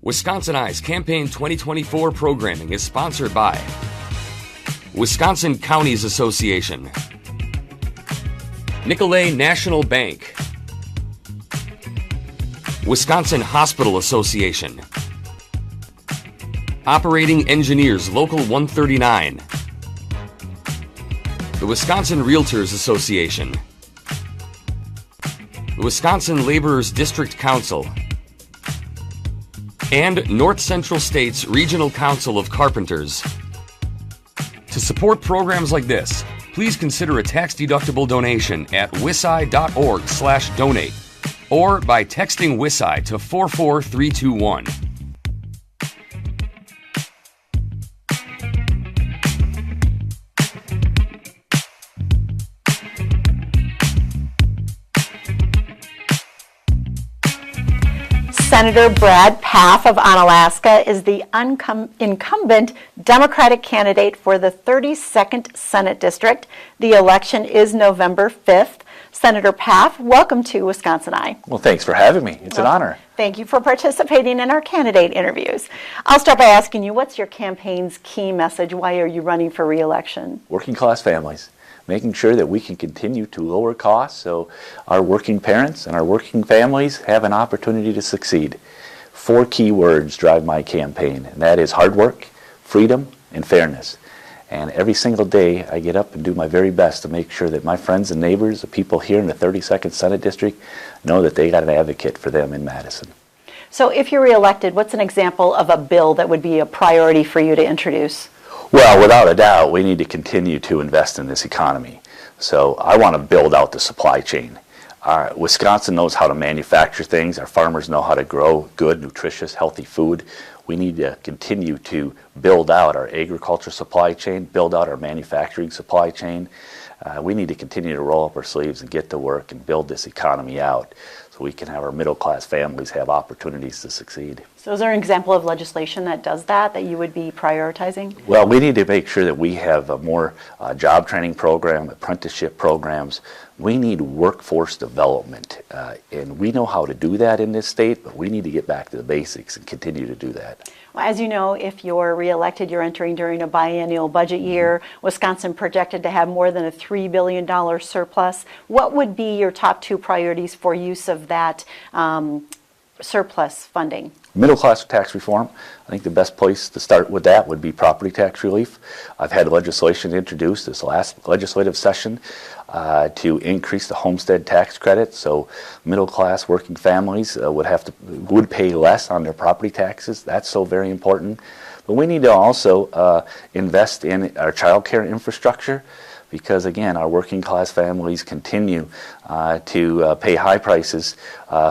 WisconsinEye's Campaign 2024 programming is sponsored by Wisconsin Counties Association, Nicolet National Bank, Wisconsin Hospital Association, Operating Engineers Local 139, the Wisconsin Realtors Association, the Wisconsin Laborers District Council, and North Central State's Regional Council of Carpenters. To support programs like this, please consider a tax-deductible donation at wiseye.org/donate or by texting WisCI to 44321. Senator Brad Pfaff of Onalaska is the incumbent Democratic candidate for the 32nd Senate District. The election is November 5th. Senator Pfaff, welcome to WisconsinEye. Well, thanks for having me. It's an honor. Thank you for participating in our candidate interviews. I'll start by asking you, what's your campaign's key message? Why are you running for re-election? Working class families. Making sure that we can continue to lower costs so our working parents and our working families have an opportunity to succeed. 4 key words drive my campaign, and that is hard work, freedom, and fairness. And every single day I get up and do my very best to make sure that my friends and neighbors, the people here in the 32nd Senate District, know that they got an advocate for them in Madison. So if you're reelected, what's an example of a bill that would be a priority for you to introduce? Well, without a doubt, we need to continue to invest in this economy. So I want to build out the supply chain. Wisconsin knows how to manufacture things. Our farmers know how to grow good, nutritious, healthy food. We need to continue to build out our agriculture supply chain, build out our manufacturing supply chain. We need to continue to roll up our sleeves and get to work and build this economy out so we can have our middle-class families have opportunities to succeed. So is there an example of legislation that does that you would be prioritizing? Well, we need to make sure that we have a more job training program, apprenticeship programs. We need workforce development, and we know how to do that in this state, but we need to get back to the basics and continue to do that. Well, as you know, if you're reelected, you're entering during a biennial budget year. Wisconsin projected to have more than a $3 billion surplus. What would be your top 2 priorities for use of that surplus funding? Middle class tax reform. I think the best place to start with that would be property tax relief. I've had legislation introduced this last legislative session to increase the homestead tax credit, so middle class working families would pay less on their property taxes. That's so very important. But we need to also invest in our child care infrastructure, because again, our working class families continue to pay high prices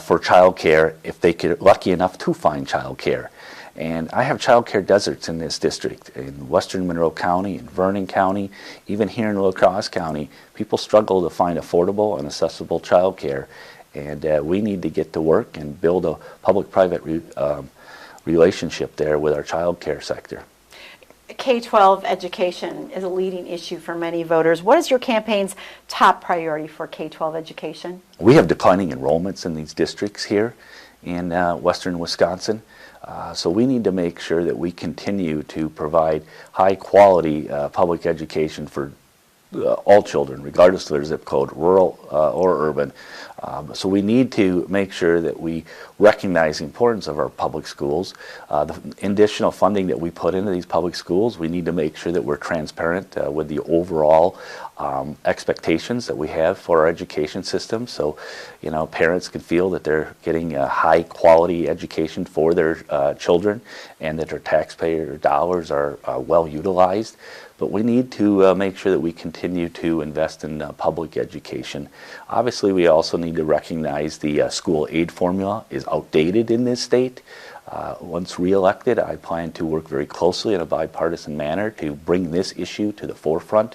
for child care if they get lucky enough to find child care. And I have child care deserts in this district, in western Monroe County, in Vernon County, even here in La Crosse County. People struggle to find affordable and accessible child care, and we need to get to work and build a public-private relationship there with our child care sector. K-12 education is a leading issue for many voters. What is your campaign's top priority for K-12 education? We have declining enrollments in these districts here in western Wisconsin. So we need to make sure that we continue to provide high quality public education for all children, regardless of their zip code, rural or urban. So we need to make sure that we recognize the importance of our public schools. The additional funding that we put into these public schools, we need to make sure that we're transparent with the overall expectations that we have for our education system, so parents can feel that they're getting a high quality education for their children and that their taxpayer dollars are well utilized. But we need to make sure that we continue to invest in public education. Obviously, we also need to recognize the school aid formula is outdated in this state. Once re-elected, I plan to work very closely in a bipartisan manner to bring this issue to the forefront,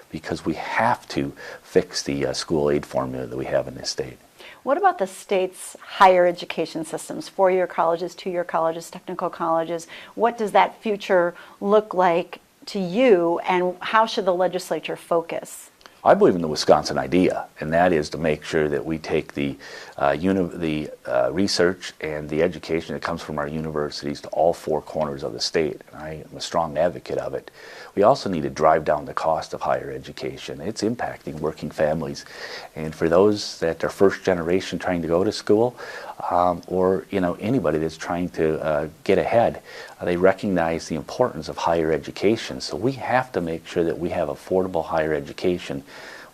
because we have to fix the school aid formula that we have in this state. What about the state's higher education systems, 4-year colleges, 2-year colleges, technical colleges? What does that future look like to you, and how should the legislature focus? I believe in the Wisconsin idea, and that is to make sure that we take the research and the education that comes from our universities to all four corners of the state. And I am a strong advocate of it. We also need to drive down the cost of higher education. It's impacting working families, and for those that are first generation trying to go to school, or anybody that's trying to get ahead, they recognize the importance of higher education. So we have to make sure that we have affordable higher education.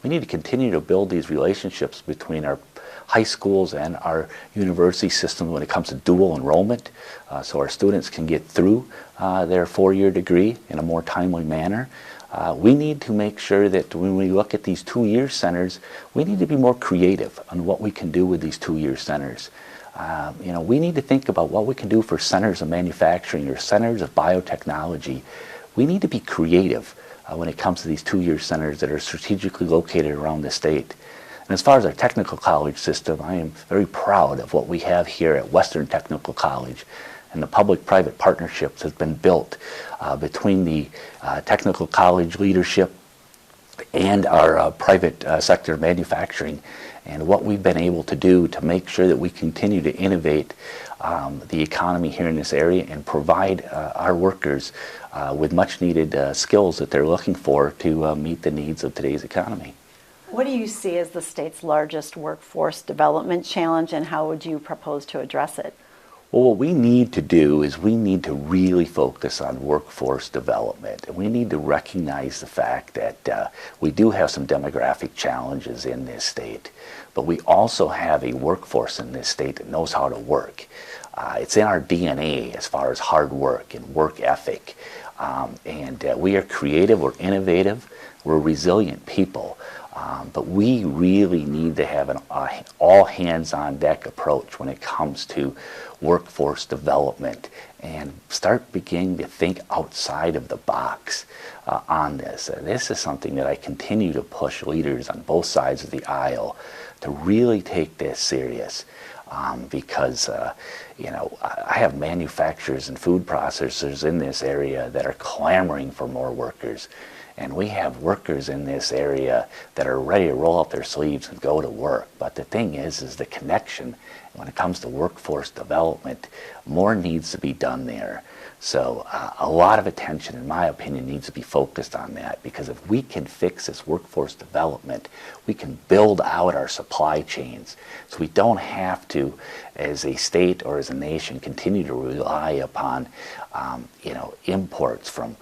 We need to continue to build these relationships between our high schools and our university system when it comes to dual enrollment, so our students can get through their four-year degree in a more timely manner. We need to make sure that when we look at these two-year centers, we need to be more creative on what we can do with these two-year centers. We need to think about what we can do for centers of manufacturing or centers of biotechnology. We need to be creative when it comes to these two-year centers that are strategically located around the state. And as far as our technical college system, I am very proud of what we have here at Western Technical College. And the public-private partnerships has been built between the technical college leadership and our private sector manufacturing, and what we've been able to do to make sure that we continue to innovate the economy here in this area and provide our workers with much needed skills that they're looking for to meet the needs of today's economy. What do you see as the state's largest workforce development challenge, and how would you propose to address it? Well, what we need to do is we need to really focus on workforce development. And we need to recognize the fact that we do have some demographic challenges in this state, but we also have a workforce in this state that knows how to work. It's in our DNA as far as hard work and work ethic. And we are creative, we're innovative, we're resilient people. But we really need to have an all-hands-on-deck approach when it comes to workforce development and start beginning to think outside of the box on this. This is something that I continue to push leaders on both sides of the aisle to really take this serious. Because I have manufacturers and food processors in this area that are clamoring for more workers. And we have workers in this area that are ready to roll up their sleeves and go to work. But the thing is the connection, when it comes to workforce development, more needs to be done there. So a lot of attention, in my opinion, needs to be focused on that, because if we can fix this workforce development, we can build out our supply chains so we don't have to, as a state or as a nation, continue to rely upon imports from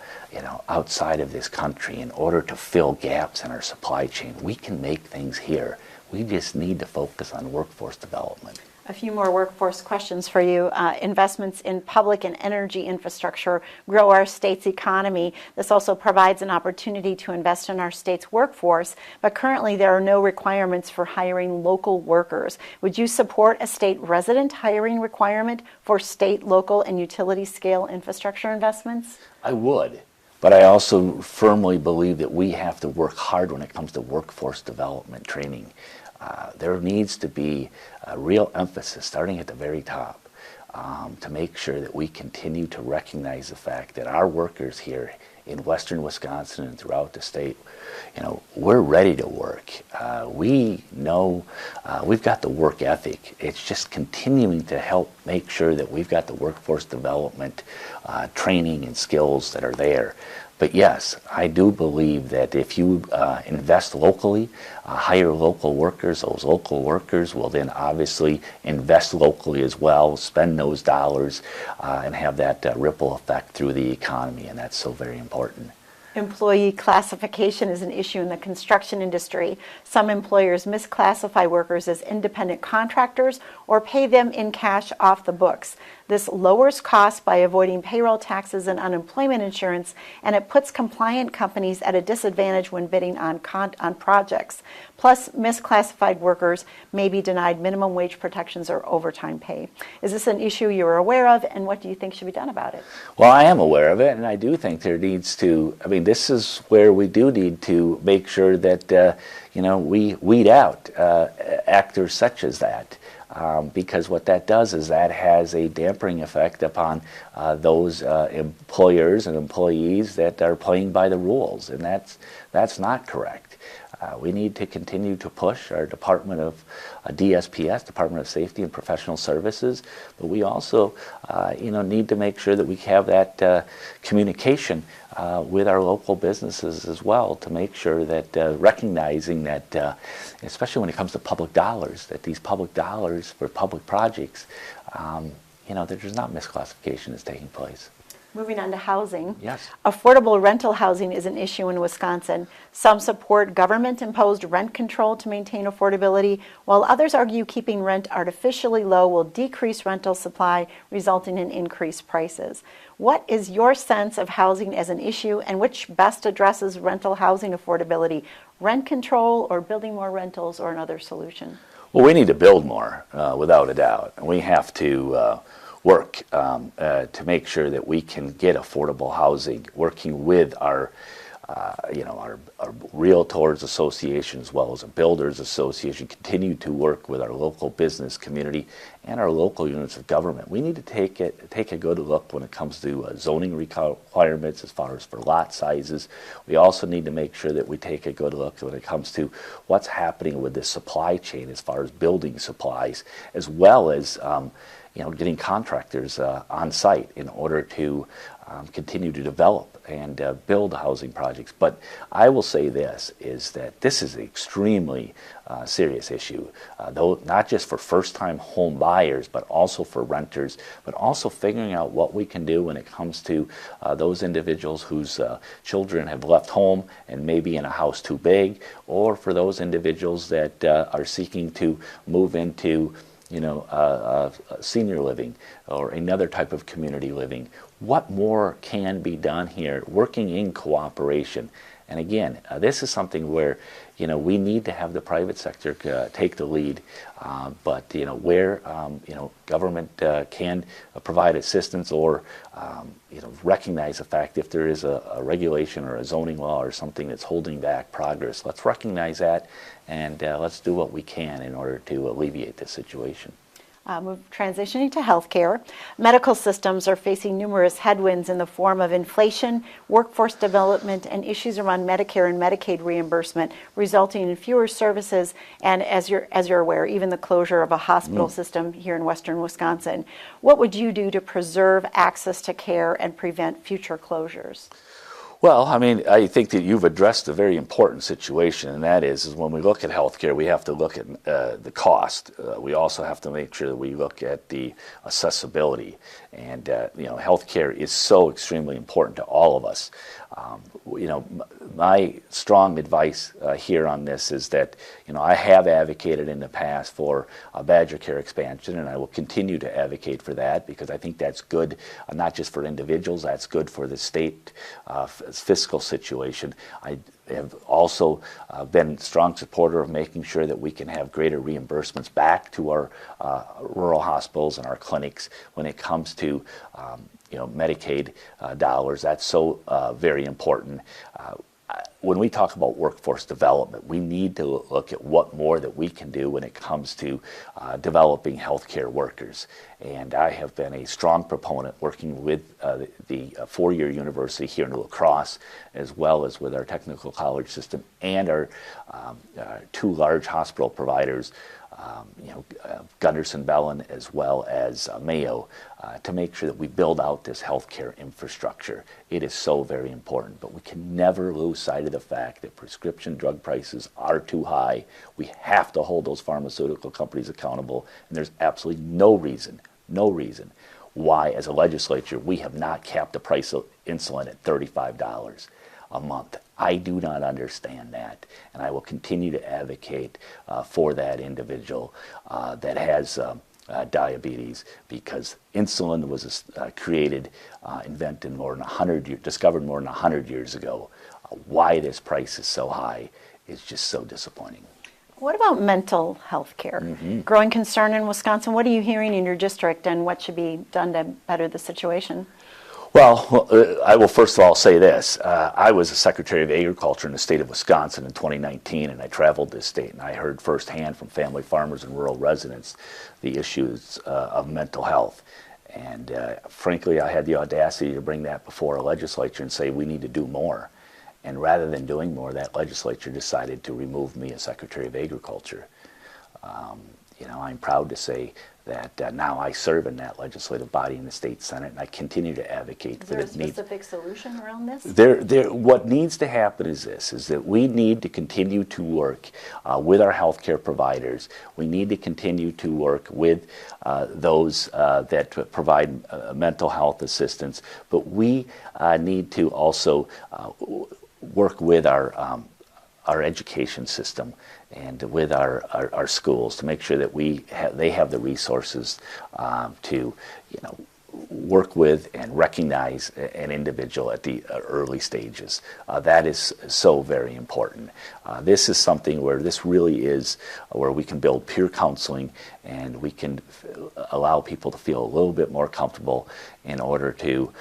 outside of this country in order to fill gaps in our supply chain. We can make things here. We just need to focus on workforce development. A few more workforce questions for you. Investments in public and energy infrastructure grow our state's economy. This also provides an opportunity to invest in our state's workforce, but currently there are no requirements for hiring local workers. Would you support a state resident hiring requirement for state, local, and utility scale infrastructure investments? I would. But I also firmly believe that we have to work hard when it comes to workforce development training. There needs to be a real emphasis, starting at the very top, to make sure that we continue to recognize the fact that our workers here in western Wisconsin and throughout the state, we're ready to work. We know we've got the work ethic. It's just continuing to help make sure that we've got the workforce development training and skills that are there. But yes, I do believe that if you invest locally, hire local workers, those local workers will then obviously invest locally as well, spend those dollars, and have that ripple effect through the economy, and that's so very important. Employee classification is an issue in the construction industry. Some employers misclassify workers as independent contractors or pay them in cash off the books. This lowers costs by avoiding payroll taxes and unemployment insurance, and it puts compliant companies at a disadvantage when bidding on projects. Plus, misclassified workers may be denied minimum wage protections or overtime pay. Is this an issue you're aware of, and what do you think should be done about it? Well, I am aware of it, and I do think there needs to, this is where we do need to make sure that, we weed out actors such as that. Because what that does is that has a dampening effect upon those employers and employees that are playing by the rules, and that's not correct. We need to continue to push our Department of DSPS, Department of Safety and Professional Services, but we also need to make sure that we have that communication with our local businesses as well, to make sure that recognizing that, especially when it comes to public dollars, that these public dollars for public projects, that there's not misclassification that's taking place. Moving on to housing. Yes. Affordable rental housing is an issue in Wisconsin. Some support government-imposed rent control to maintain affordability, while others argue keeping rent artificially low will decrease rental supply, resulting in increased prices. What is your sense of housing as an issue, and which best addresses rental housing affordability? Rent control, or building more rentals, or another solution? Well, we need to build more, without a doubt. And we have to work to make sure that we can get affordable housing, working with our realtors association as well as a builders association, continue to work with our local business community and our local units of government. We need to take a good look when it comes to zoning requirements as far as for lot sizes. We also need to make sure that we take a good look when it comes to what's happening with the supply chain as far as building supplies, as well as getting contractors on site in order to continue to develop and build housing projects. But I will say this, is that this is an extremely serious issue, though not just for first-time home buyers, but also for renters, but also figuring out what we can do when it comes to those individuals whose children have left home and may be in a house too big, or for those individuals that are seeking to move into senior living or another type of community living. What more can be done here, working in cooperation? And again, this is something where we need to have the private sector take the lead, but where government can provide assistance or recognize the fact if there is a regulation or a zoning law or something that's holding back progress. Let's recognize that, and let's do what we can in order to alleviate this situation. Transitioning to healthcare, medical systems are facing numerous headwinds in the form of inflation, workforce development, and issues around Medicare and Medicaid reimbursement, resulting in fewer services and, as you're aware, even the closure of a hospital system here in western Wisconsin. What would you do to preserve access to care and prevent future closures? Well, I think that you've addressed a very important situation, and that is when we look at healthcare, we have to look at the cost. We also have to make sure that we look at the accessibility. And, healthcare is so extremely important to all of us. My strong advice here on this is that, I have advocated in the past for a Badger Care expansion, and I will continue to advocate for that because I think that's good, not just for individuals, that's good for the state fiscal situation. I have also been a strong supporter of making sure that we can have greater reimbursements back to our rural hospitals and our clinics when it comes to Medicaid dollars. That's so very important. When we talk about workforce development, we need to look at what more that we can do when it comes to developing healthcare workers. And I have been a strong proponent working with the four-year university here in La Crosse, as well as with our technical college system and our two large hospital providers, Gunderson Bellin as well as Mayo, to make sure that we build out this healthcare infrastructure. It is so very important, but we can never lose sight of the fact that prescription drug prices are too high. We have to hold those pharmaceutical companies accountable, and there's absolutely no reason why, as a legislature, we have not capped the price of insulin at $35 a month. I do not understand that, and I will continue to advocate for that individual that has diabetes, because insulin was invented more than 100 years, discovered more than 100 years ago. Why this price is so high is just so disappointing. What about mental health care? Growing concern in Wisconsin. What are you hearing in your district, and what should be done to better the situation? Well, I will first of all say this. I was the Secretary of Agriculture in the state of Wisconsin in 2019, and I traveled this state, and I heard firsthand from family farmers and rural residents the issues of mental health. And frankly, I had the audacity to bring that before a legislature and say we need to do more. And rather than doing more, that legislature decided to remove me as Secretary of Agriculture. I'm proud to say that now I serve in that legislative body in the state Senate, and I continue to advocate for the needs. Is there a specific solution around this? What needs to happen is this, is that we need to continue to work with our healthcare providers. We need to continue to work with those that provide mental health assistance, but we need to also work with our education system and with our schools to make sure that they have the resources to work with and recognize an individual at the early stages. That is so very important. This is something where this really is where we can build peer counseling, and we can allow people to feel a little bit more comfortable in order to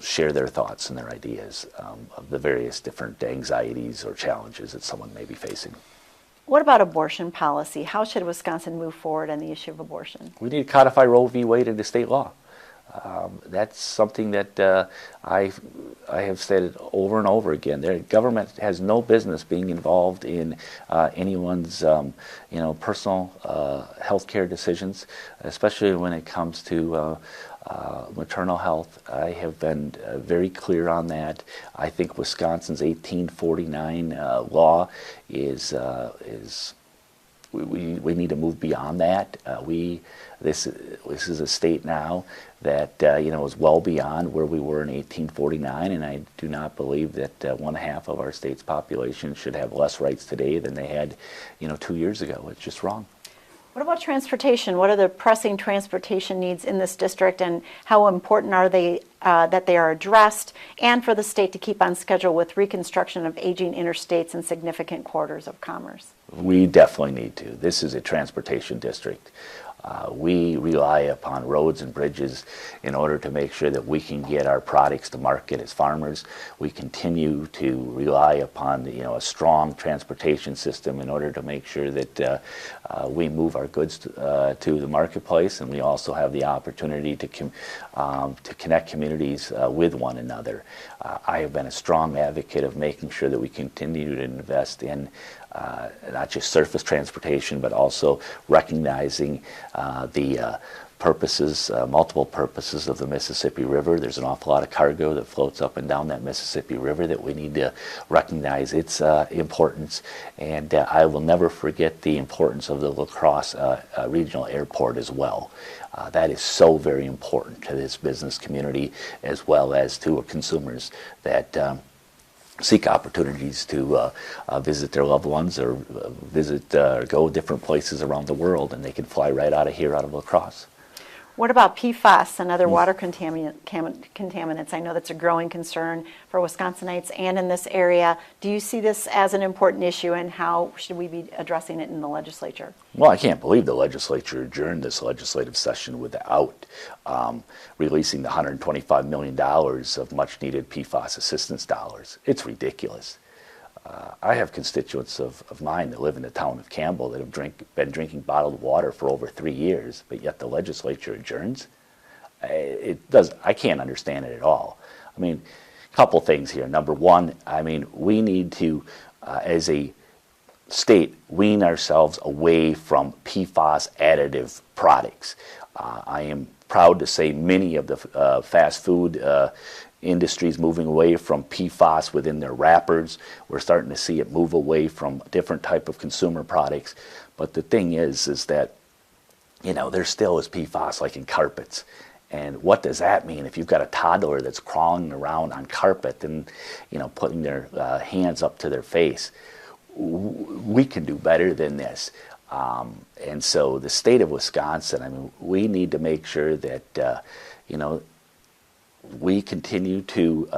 share their thoughts and their ideas of the various different anxieties or challenges that someone may be facing. What about abortion policy? How should Wisconsin move forward on the issue of abortion? We need to codify Roe v. Wade into state law. That's something that I have said over and over again. The government has no business being involved in anyone's personal health care decisions, especially when it comes to maternal health. I have been very clear on that. I think Wisconsin's 1849 law is we need to move beyond that. This is a state now that is well beyond where we were in 1849, and I do not believe that 1/2 of our state's population should have less rights today than they had 2 years ago. It's just wrong. What about transportation? What are the pressing transportation needs in this district, and how important are they that they are addressed, and for the state to keep on schedule with reconstruction of aging interstates and significant corridors of commerce? We definitely need to. This is a transportation district. We rely upon roads and bridges in order to make sure that we can get our products to market as farmers. We continue to rely upon a strong transportation system in order to make sure that we move our goods to the marketplace, and we also have the opportunity to connect communities with one another. I have been a strong advocate of making sure that we continue to invest in not just surface transportation, but also recognizing the purposes, multiple purposes of the Mississippi River. There's an awful lot of cargo that floats up and down that Mississippi River that we need to recognize its importance. And I will never forget the importance of the La Crosse Regional Airport as well. That is so very important to this business community, as well as to consumers that seek opportunities to visit their loved ones or go different places around the world, and they can fly right out of here, out of La Crosse. What about PFAS and other water contaminants? I know that's a growing concern for Wisconsinites and in this area. Do you see this as an important issue, and how should we be addressing it in the legislature? Well, I can't believe the legislature adjourned this legislative session without releasing the $125 million of much-needed PFAS assistance dollars. It's ridiculous. I have constituents of mine that live in the town of Campbell that have been drinking bottled water for over 3 years, but yet the legislature adjourns. I can't understand it at all. I mean, a couple things here. Number one, I mean, we need to, as a state, wean ourselves away from PFAS additive products. I am proud to say many of the fast food industries moving away from PFAS within their wrappers. We're starting to see it move away from different type of consumer products. But the thing is that, there still is PFAS like in carpets. And what does that mean if you've got a toddler that's crawling around on carpet and, putting their hands up to their face? We can do better than this. And so the state of Wisconsin, I mean, we need to make sure that, we continue to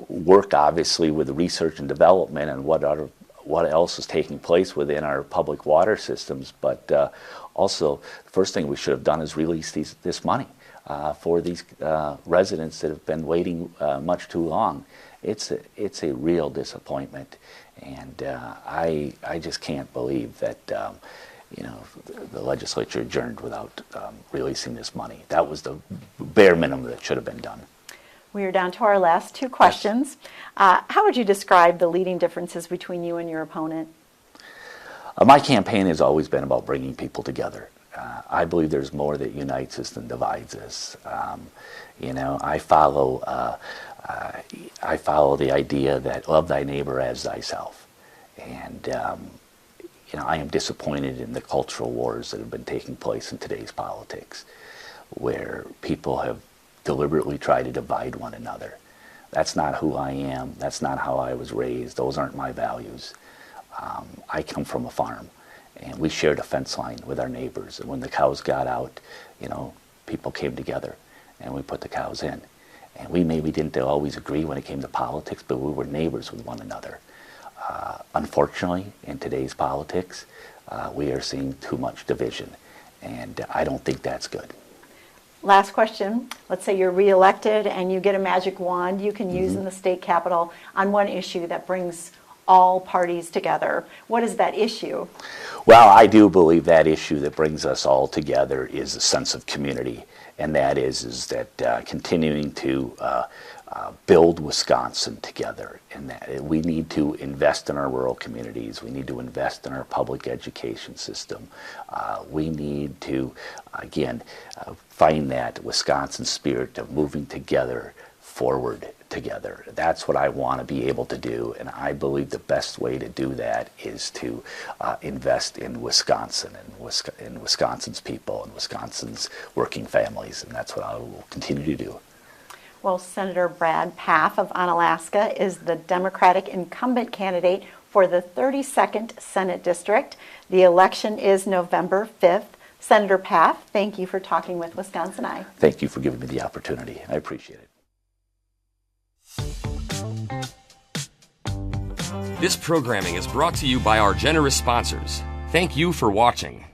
work, obviously, with research and development and what else is taking place within our public water systems. But also, the first thing we should have done is release this money for these residents that have been waiting much too long. It's a real disappointment, and I just can't believe that the legislature adjourned without releasing this money. That was the bare minimum that should have been done. We are down to our last two questions. How would you describe the leading differences between you and your opponent? My campaign has always been about bringing people together. I believe there's more that unites us than divides us. I follow the idea that love thy neighbor as thyself. And, I am disappointed in the cultural wars that have been taking place in today's politics, where people have deliberately tried to divide one another. That's not who I am. That's not how I was raised. Those aren't my values. I come from a farm, and we shared a fence line with our neighbors. And when the cows got out, people came together, and we put the cows in. And we maybe didn't always agree when it came to politics, but we were neighbors with one another. Unfortunately, in today's politics, we are seeing too much division, and I don't think that's good. Last question. Let's say you're reelected and you get a magic wand you can use in the state capitol on one issue that brings all parties together. What is that issue? Well, I do believe that issue that brings us all together is a sense of community, and that is that continuing to build Wisconsin together, and that we need to invest in our rural communities. We need to invest in our public education system. We need to, again, find that Wisconsin spirit of moving together forward together. That's what I want to be able to do, and I believe the best way to do that is to invest in Wisconsin and in Wisconsin's people and Wisconsin's working families, and that's what I will continue to do. Well, Senator Brad Pfaff of Onalaska is the Democratic incumbent candidate for the 32nd Senate District. The election is November 5th. Senator Pfaff, thank you for talking with WisconsinEye. Thank you for giving me the opportunity. I appreciate it. This programming is brought to you by our generous sponsors. Thank you for watching.